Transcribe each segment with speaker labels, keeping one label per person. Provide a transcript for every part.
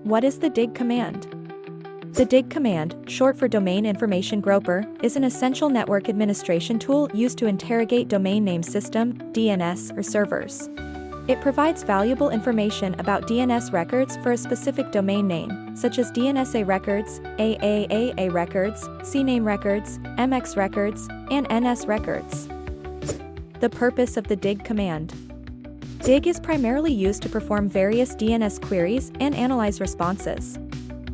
Speaker 1: What is the DIG command? The DIG command, short for Domain Information Groper, is an essential network administration tool used to interrogate domain name system, DNS, or servers. It provides valuable information about DNS records for a specific domain name, such as DNSA records, AAAA records, CNAME records, MX records, and NS records. The purpose of the DIG command. DIG is primarily used to perform various DNS queries and analyze responses.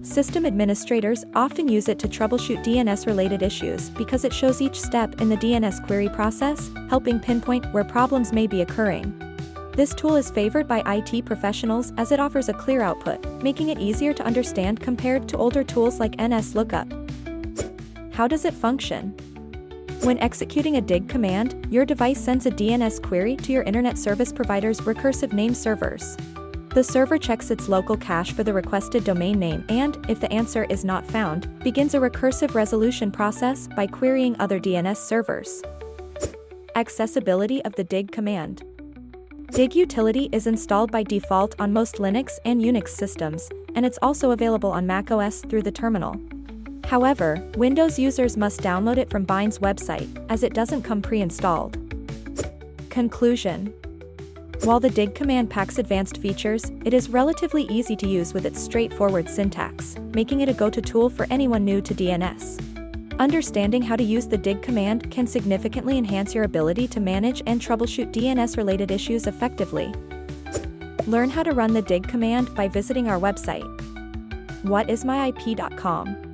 Speaker 1: System administrators often use it to troubleshoot DNS-related issues because it shows each step in the DNS query process, helping pinpoint where problems may be occurring. This tool is favored by IT professionals as it offers a clear output, making it easier to understand compared to older tools like NS Lookup. How does it function? When executing a DIG command, your device sends a DNS query to your internet service provider's recursive name servers. The server checks its local cache for the requested domain name and, if the answer is not found, begins a recursive resolution process by querying other DNS servers. Accessibility of the DIG command. DIG utility is installed by default on most Linux and Unix systems, and it's also available on macOS through the terminal. However, Windows users must download it from Bind's website, as it doesn't come pre-installed. Conclusion. While the DIG command packs advanced features, it is relatively easy to use with its straightforward syntax, making it a go-to tool for anyone new to DNS. Understanding how to use the DIG command can significantly enhance your ability to manage and troubleshoot DNS-related issues effectively. Learn how to run the DIG command by visiting our website, whatismyip.com.